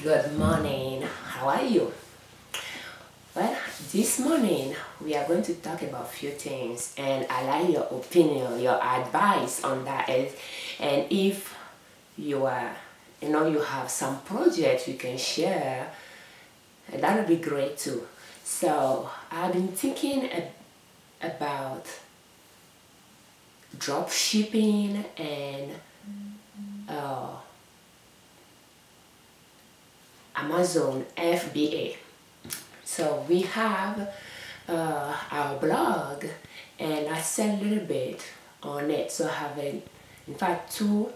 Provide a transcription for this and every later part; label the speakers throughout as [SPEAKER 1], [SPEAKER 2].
[SPEAKER 1] Good morning. How are you? Well, this morning we are going to talk about a few things, and I like your opinion, your advice on that. And if you are, you have some project you can share, that would be great too. So I've been thinking about drop shipping and uh, Amazon FBA. So we have our blog, and I sell a little bit on it. So I have, in fact, two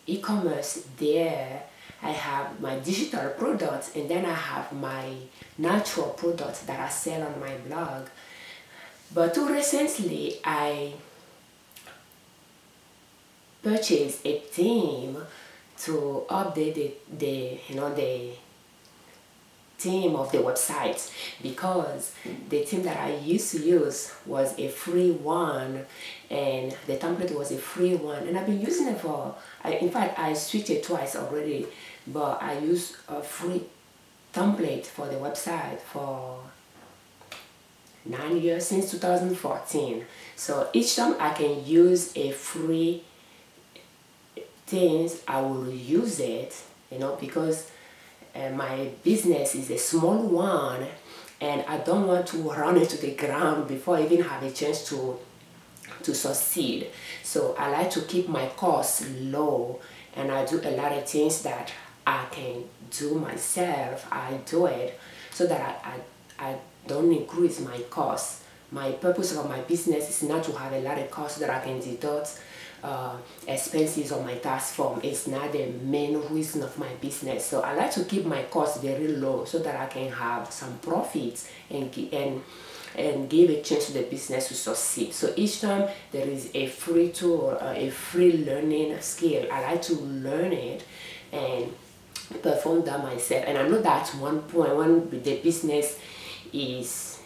[SPEAKER 1] e-commerce there. I have my digital products, and then I have my natural products that I sell on my blog. But too recently, I purchased a theme to update the theme of the website, because the theme that I used to use was a free one, and the template was a free one, and I've been using it for, in fact I switched it twice already, but I use a free template for the website for 9 years, since 2014. So each time I can use a free things, I will use it, because my business is a small one, and I don't want to run it to the ground before I even have a chance to succeed. So I like to keep my costs low, and I do a lot of things that I can do myself. I do it so that I don't increase my costs. My purpose of my business is not to have a lot of costs that I can deduct expenses on my tax form. It's not the main reason of my business. So I like to keep my costs very low so that I can have some profits and give a chance to the business to succeed. So each time there is a free tool, a free learning skill, I like to learn it and perform that myself. And I know that at one point when the business is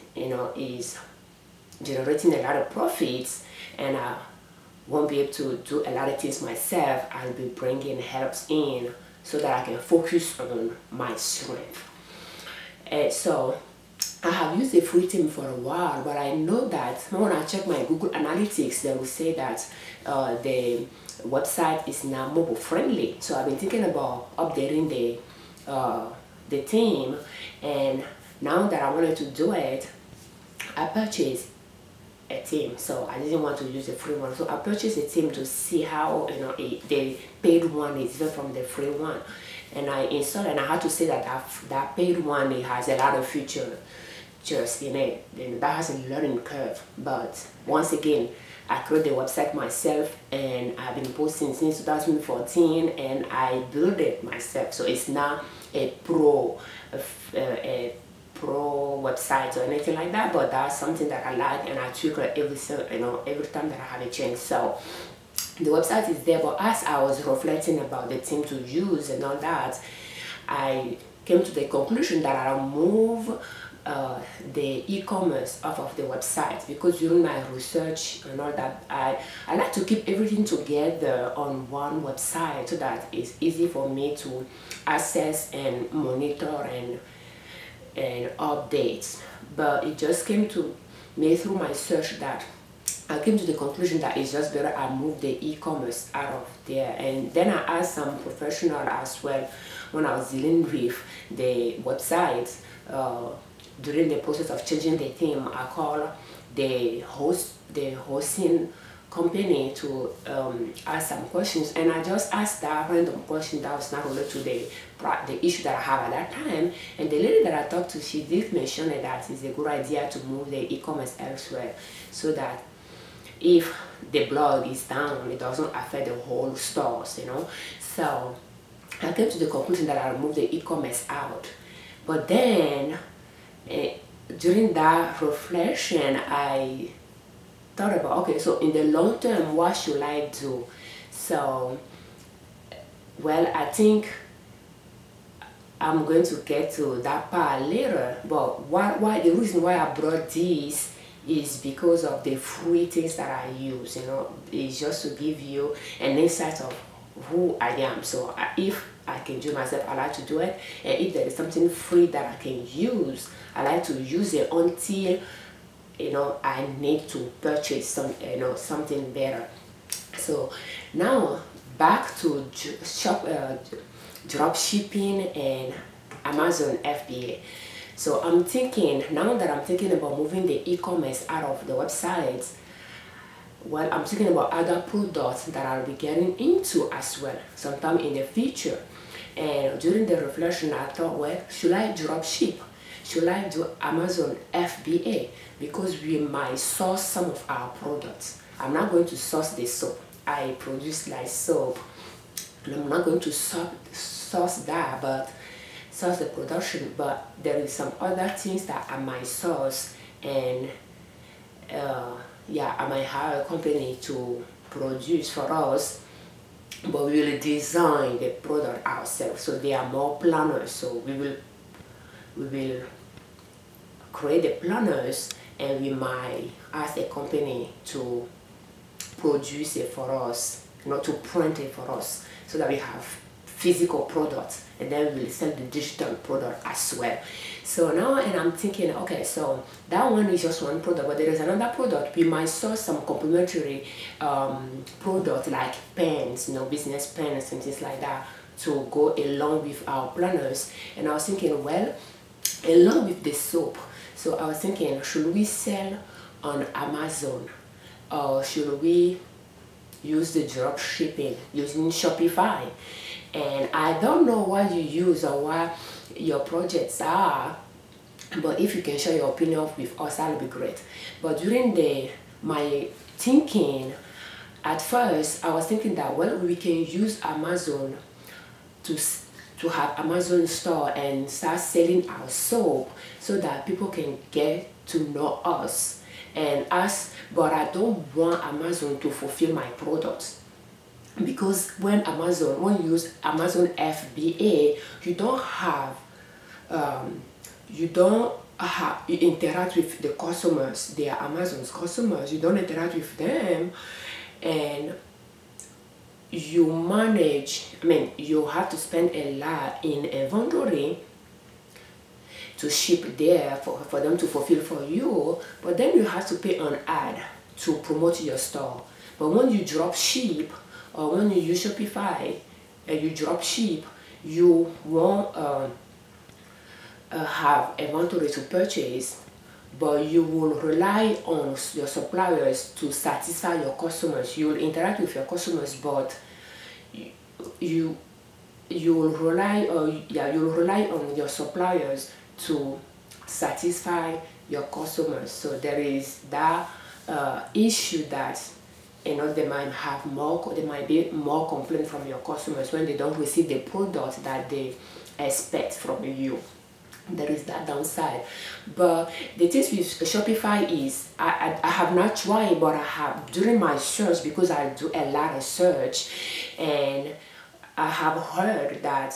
[SPEAKER 1] generating a lot of profits, and I won't be able to do a lot of things myself, I'll be bringing helps in so that I can focus on my strength. And so I have used the free theme for a while, but I know that when I check my Google Analytics, they will say that the website is now mobile friendly. So I've been thinking about updating the theme, and now that I wanted to do it, I purchased a theme. So I didn't want to use the free one, so I purchased a theme to see how the paid one is different from the free one, and I installed, and I had to say that that paid one, it has a lot of features just in it, and that has a learning curve. But once again, I created the website myself, and I've been posting since 2014, and I built it myself. So it's not a pro website or anything like that, but that's something that I like, and I tweak it every time that I have a chance. So the website is there, but as I was reflecting about the theme to use and all that, I came to the conclusion that I'll move the e-commerce off of the website, because during my research and all that, I like to keep everything together on one website so that it's easy for me to access and monitor and updates. But it just came to me through my search that I came to the conclusion that it's just better I move the e-commerce out of there. And then I asked some professional as well when I was dealing with the website. During the process of changing the theme, I called the hosting company to ask some questions, and I just asked that random question that was not related to the issue that I have at that time. And the lady that I talked to, she did mention that it's a good idea to move the e-commerce elsewhere, so that if the blog is down, it doesn't affect the whole stores, So I came to the conclusion that I'll move the e-commerce out. But then during that reflection, I thought about, okay, so in the long term, what should I do? So, well, I think I'm going to get to that part later, but why the reason why I brought this is because of the free things that I use. It's just to give you an insight of who I am. So if I can do myself, I like to do it. And if there is something free that I can use, I like to use it until I need to purchase something better. So now back to drop shipping and Amazon FBA. So I'm thinking, now that I'm thinking about moving the e-commerce out of the websites, well, I'm thinking about other products that I'll be getting into as well sometime in the future. And during the reflection, I thought, well, should I drop ship? Should I do Amazon FBA? Because we might source some of our products. I'm not going to source the soap. I produce like soap, and I'm not going to source that, but source the production. But there is some other things that I might source, and yeah, I might hire a company to produce for us, but we will design the product ourselves. So they are more planners. So we will create the planners, and we might ask a company to produce it for us, to print it for us, so that we have physical products, and then we'll sell the digital product as well. So now, and I'm thinking, okay, so that one is just one product, but there is another product. We might source some complementary product like pens, business pens and things like that, to go along with our planners. And I was thinking, well, along with the soap, so I was thinking, should we sell on Amazon, or should we use the drop shipping using Shopify? And I don't know what you use or what your projects are, but if you can share your opinion with us, that'll be great. But during my thinking, at first I was thinking that, well, we can use Amazon to have Amazon store and start selling our soap, so that people can get to know us and us. But I don't want Amazon to fulfill my products, because when you use Amazon FBA, you interact with the customers. They are Amazon's customers. You don't interact with them, and you you have to spend a lot in inventory to ship there for them to fulfill for you, but then you have to pay an ad to promote your store. But when you drop ship, or when you use Shopify and you drop ship, you won't have inventory to purchase, but you will rely on your suppliers to satisfy your customers. You will interact with your customers, but you will rely on your suppliers to satisfy your customers. So there is that issue that they might be more complaints from your customers when they don't receive the product that they expect from you. There is that downside. But the thing with Shopify is I have not tried, but I have, during my search, because I do a lot of search, and I have heard that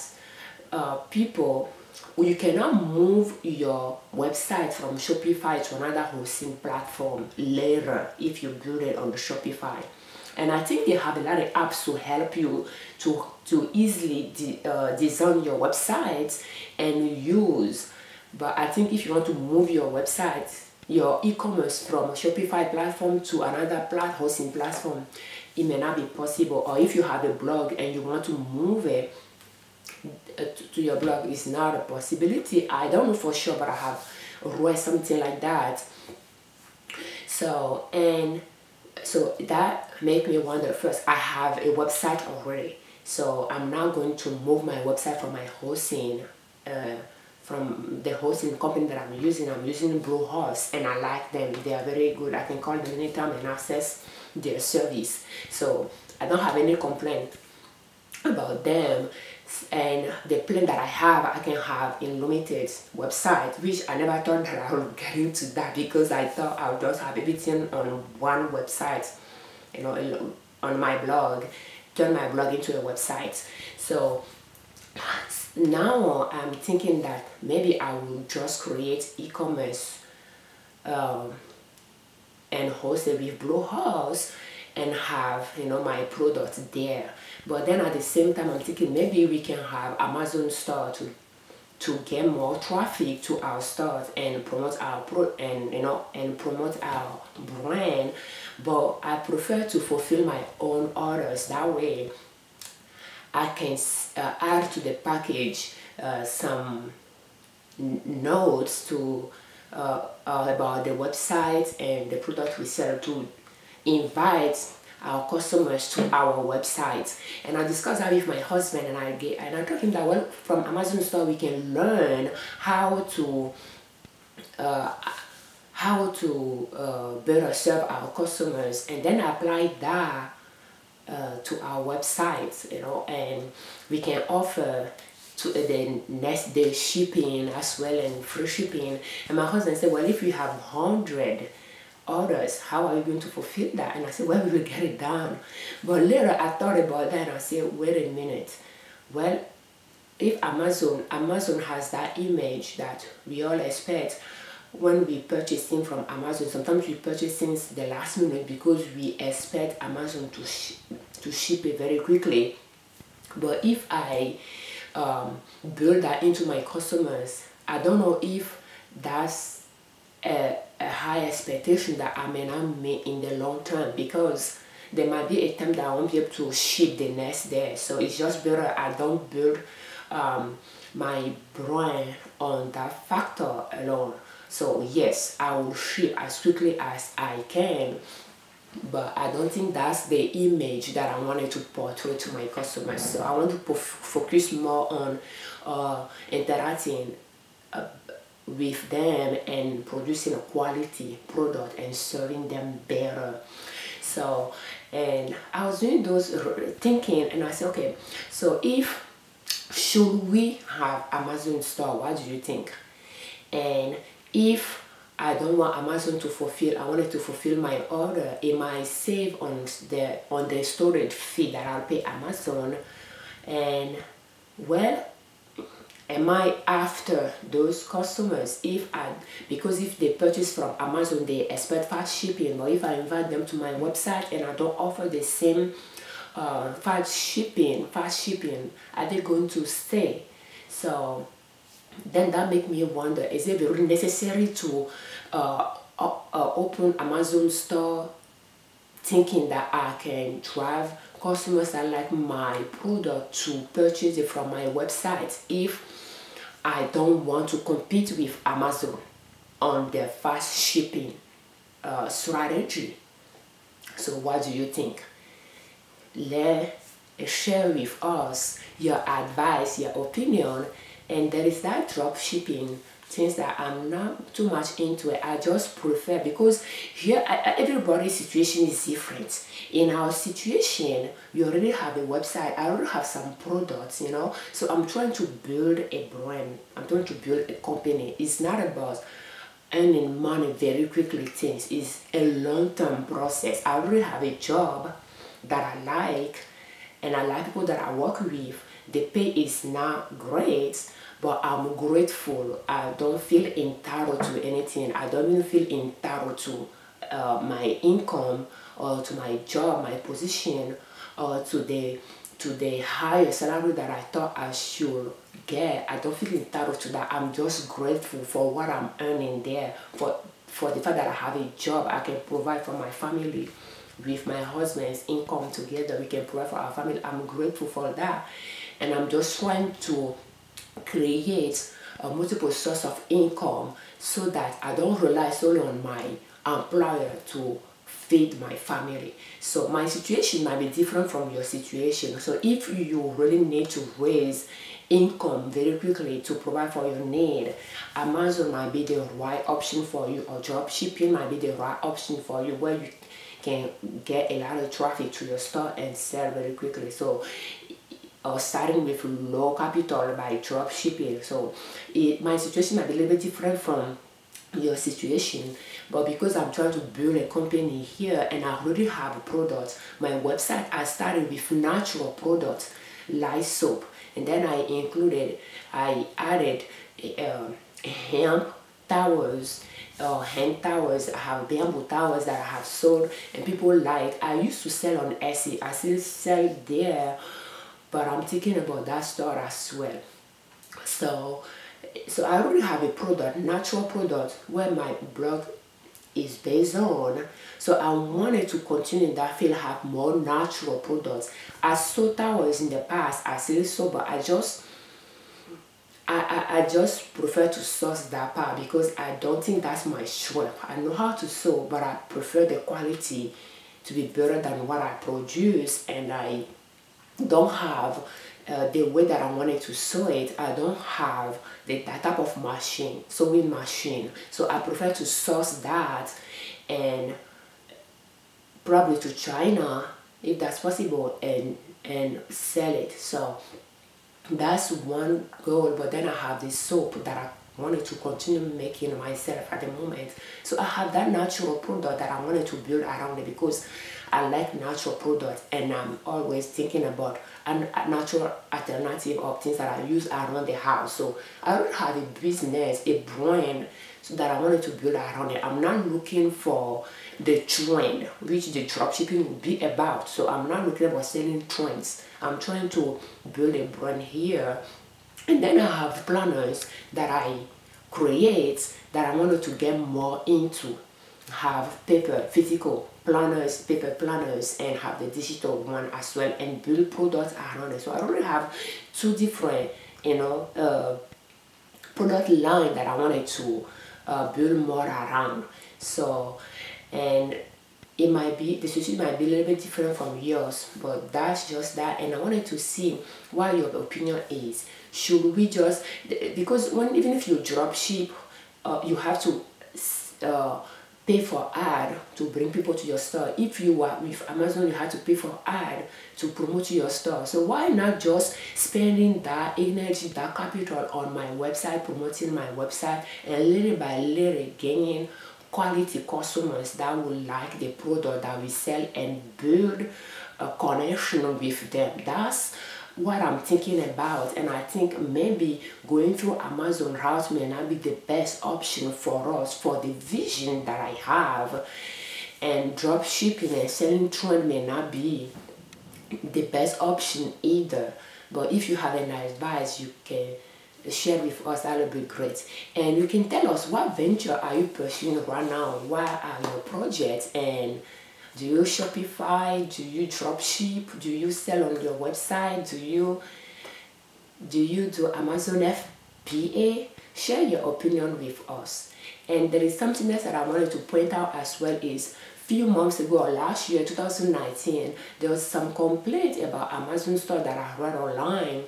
[SPEAKER 1] you cannot move your website from Shopify to another hosting platform later if you build it on the Shopify. And I think they have a lot of apps to help you to easily design your websites and use. But I think if you want to move your website, your e-commerce from Shopify platform to another hosting platform, it may not be possible. Or if you have a blog and you want to move it to your blog, is not a possibility. I don't know for sure, but I have read something like that. So that made me wonder. First, I have a website already, so I'm now going to move my website from my hosting, from the hosting company that I'm using. I'm using Bluehost, and I like them. They are very good. I can call them anytime and access their service. So I don't have any complaint about them. And the plan that I can have unlimited website, which I never thought that I would get into that, because I thought I would just have everything on one website, on my blog, turn my blog into a website. So now I'm thinking that maybe I will just create e-commerce and host it with Bluehost, and have, you know, my products there. But then at the same time, I'm thinking maybe we can have Amazon store to get more traffic to our stores and promote our promote our brand. But I prefer to fulfill my own orders. That way I can add to the package some notes to about the website and the product we sell, to invite our customers to our website. And I discussed that with my husband, and I told him that, well, from Amazon store we can learn how to better serve our customers, and then apply that to our website, you know, and we can offer to the next day shipping as well, and free shipping. And my husband said, well, if you have 100 orders, how are you going to fulfill that? And I said, well, we will get it done. But later I thought about that and I said, wait a minute. Well, if Amazon has that image that we all expect when we purchase things from Amazon. Sometimes we purchase things the last minute because we expect Amazon to ship it very quickly. But if I build that into my customers, I don't know if that's a high expectation that I may not meet in the long term, because there might be a time that I won't be able to ship the next day. So it's just better I don't build my brand on that factor alone. So yes, I will ship as quickly as I can, but I don't think that's the image that I wanted to portray to my customers. So I want to focus more on interacting with them and producing a quality product and serving them better. So, and I was doing those thinking, and I said, okay, so should we have Amazon store? What do you think? And if I don't want Amazon to fulfill, I wanted to fulfill my order, it might save on the storage fee that I'll pay Amazon. And well, am I after those customers? Because if they purchase from Amazon, they expect fast shipping. But if I invite them to my website and I don't offer the same fast shipping, are they going to stay? So then that make me wonder, is it really necessary to open Amazon store thinking that I can drive customers that like my product to purchase it from my website, if I don't want to compete with Amazon on their fast shipping strategy? So what do you think? Share with us your advice, your opinion. And there is that drop shipping things that I'm not too much into it. I just prefer, because here everybody's situation is different. In our situation, we already have a website, I already have some products, you know. So I'm trying to build a brand, I'm trying to build a company. It's not about earning money very quickly things. It's a long-term process. I already have a job that I like, and I like people that I work with. The pay is not great, but I'm grateful. I don't feel entitled to anything. I don't even feel entitled to my income, or to my job, my position, or to the higher salary that I thought I should get. I don't feel entitled to that. I'm just grateful for what I'm earning there, for the fact that I have a job. I can provide for my family. With my husband's income together, we can provide for our family. I'm grateful for that. And I'm just trying to create a multiple source of income so that I don't rely solely on my employer to feed my family. So my situation might be different from your situation. So if you really need to raise income very quickly to provide for your need, Amazon might be the right option for you, or drop shipping might be the right option for you, where you can get a lot of traffic to your store and sell very quickly. So starting with low capital by drop shipping. So my situation might be a little bit different from your situation, but because I'm trying to build a company here and I already have a product, my website, I started with natural products like soap, and then I added hemp towels, hand towels, I have bamboo towels that I have sold and people like. I used to sell on Etsy, I still sell there, but I'm thinking about that store as well. So I already have a product, natural product, where my blog is based on. So I wanted to continue in that field, have more natural products. I sold towels in the past, I still sold, but I just prefer to source that part because I don't think that's my strength. I know how to sew, but I prefer the quality to be better than what I produce, and I don't have the way that I wanted to sew it. I don't have that type of machine, sewing machine. So I prefer to source that and probably to China if that's possible, and sell it. So that's one goal. But then I have this soap that I wanted to continue making myself at the moment. So I have that natural product that I wanted to build around it because I like natural products, and I'm always thinking about a natural alternative of things that I use around the house. So I already have a business, a brand, so that I wanted to build around it. I'm not looking for the trend, which the dropshipping will be about. So I'm not looking about selling trends. I'm trying to build a brand here. And then I have planners that I create that I wanted to get more into. Have paper, physical planners, paper planners, and have the digital one as well, and build products around it. So I already have two different, product line that I wanted to build more around. So, and it might be, the situation might be a little bit different from yours, but that's just that. And I wanted to see what your opinion is. Should we just, because even if you drop ship, you have to pay for ad to bring people to your store. If you are with Amazon, you have to pay for ad to promote your store. So why not just spending that energy, that capital on my website, promoting my website, and little by little gaining quality customers that will like the product that we sell, and build a connection with them. That's what I'm thinking about. And I think maybe going through Amazon route may not be the best option for us, for the vision that I have, and drop shipping and selling trend may not be the best option either. But if you have any advice, you can share with us. That would be great. And you can tell us, what venture are you pursuing right now? What are your projects? And do you Shopify? Do you drop ship? Do you sell on your website? Do you do Amazon FBA? Share your opinion with us. And there is something else that I wanted to point out as well is, few months ago, or last year, 2019, there was some complaint about Amazon store that I read online.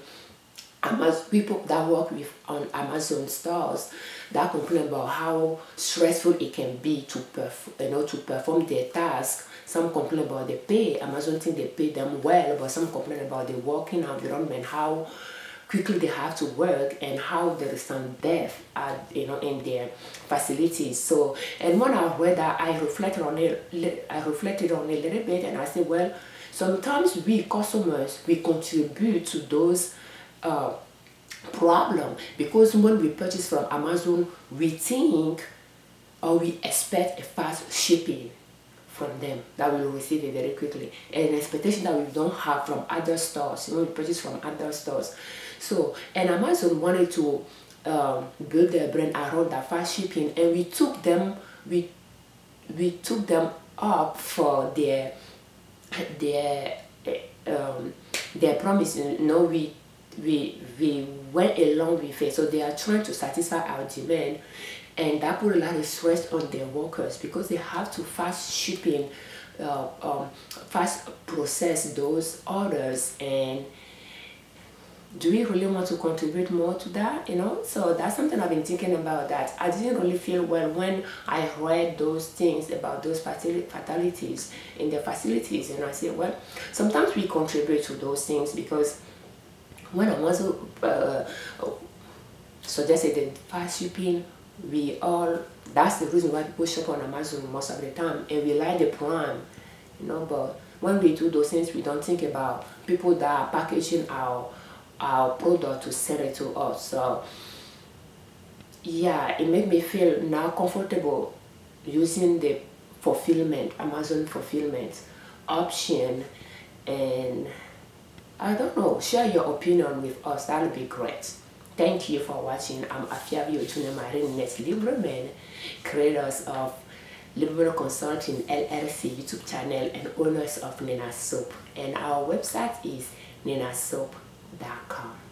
[SPEAKER 1] People that work with on Amazon stores that complain about how stressful it can be to perform their task. Some complain about the pay. Amazon think they pay them well, but some complain about the working environment, how quickly they have to work, and how there is some death in their facilities. So, and when I read that, I reflected on it a little bit, and I said, well, sometimes we customers, we contribute to those problem, because when we purchase from Amazon, we think or we expect a fast shipping from them, that we will receive it very quickly, and an expectation that we don't have from other stores when we purchase from other stores. So, and Amazon wanted to build their brand around that fast shipping, and we took them up for their promise. We went along with it. So they are trying to satisfy our demand, and that put a lot of stress on their workers, because they have to fast shipping, fast process those orders. And do we really want to contribute more to that? So that's something I've been thinking about, that I didn't really feel well when I read those things about those fatalities in the facilities. And I said, well, sometimes we contribute to those things, because when I also suggested the fast shipping, that's the reason why people shop on Amazon most of the time, and we like the Prime, but when we do those things, we don't think about people that are packaging our product to sell it to us. So yeah, it made me feel now comfortable using the fulfillment, Amazon fulfillment option. And I don't know, share your opinion with us. That would be great. Thank you for watching. I'm Afiavi Otunemarin, Libroman, creators of Liberal Consulting LLC YouTube channel and owners of Nina Soap. And our website is ninasoap.com.